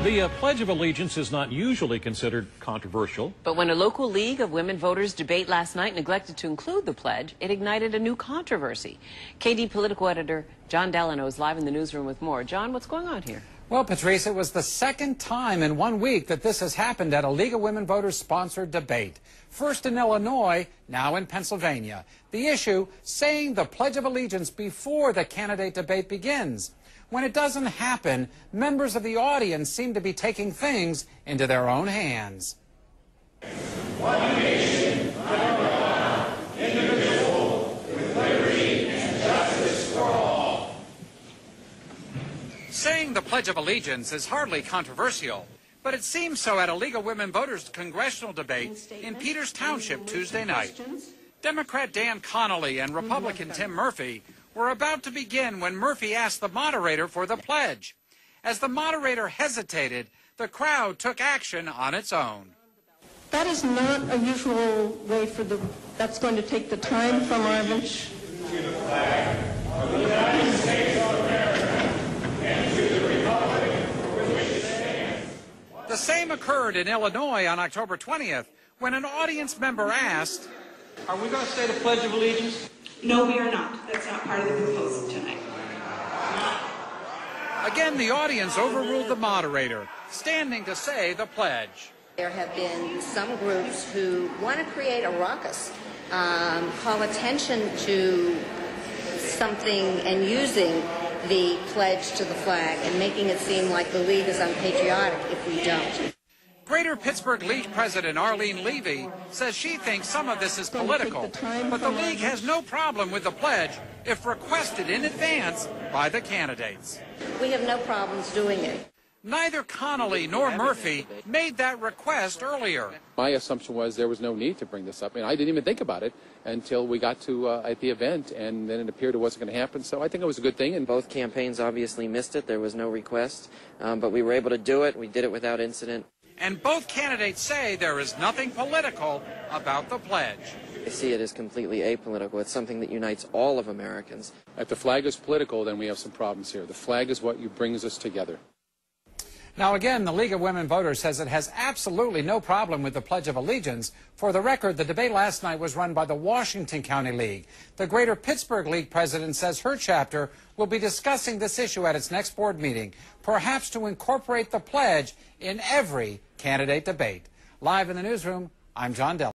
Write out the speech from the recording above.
The Pledge of Allegiance is not usually considered controversial. But when a local League of Women Voters debate last night neglected to include the pledge, it ignited a new controversy. KD political editor John Delano is live in the newsroom with more. John, what's going on here? Well, Patrice, it was the second time in 1 week that this has happened at a League of Women Voters sponsored debate. First in Illinois, now in Pennsylvania. The issue, saying the Pledge of Allegiance before the candidate debate begins. When it doesn't happen, members of the audience seem to be taking things into their own hands. One nation, under God, indivisible, with liberty and justice for all. Saying the Pledge of Allegiance is hardly controversial, but it seems so at a League of Women Voters congressional debate in Peters Township Tuesday night. Democrat Dan Connolly and Republican Tim Murphy were about to begin when Murphy asked the moderator for the pledge. As the moderator hesitated, the crowd took action on its own. That is not a usual way that's going to take the time from our bench. To the flag of the United States of America and to the republic for which it stands. The same occurred in Illinois on October 20th when an audience member asked, "Are we going to say the Pledge of Allegiance?" No, we are not. That's not part of the proposal tonight. Again, the audience overruled the moderator, standing to say the pledge. There have been some groups who want to create a ruckus, call attention to something and using the pledge to the flag and making it seem like the League is unpatriotic if we don't. Greater Pittsburgh League President Arlene Levy says she thinks some of this is political, but the League has no problem with the pledge if requested in advance by the candidates. We have no problems doing it. Neither Connolly nor Murphy made that request earlier. My assumption was there was no need to bring this up. I didn't even think about it until we got to at the event, and then it appeared it wasn't going to happen. So I think it was a good thing. And both campaigns obviously missed it. There was no request, but we were able to do it. We did it without incident. And both candidates say there is nothing political about the pledge. I see it as completely apolitical. It's something that unites all of Americans. If the flag is political, then we have some problems here. The flag is what brings us together. Now again, the League of Women Voters says it has absolutely no problem with the Pledge of Allegiance. For the record, the debate last night was run by the Washington County League. The Greater Pittsburgh League president says her chapter will be discussing this issue at its next board meeting, perhaps to incorporate the pledge in every candidate debate. Live in the newsroom, I'm John Delano.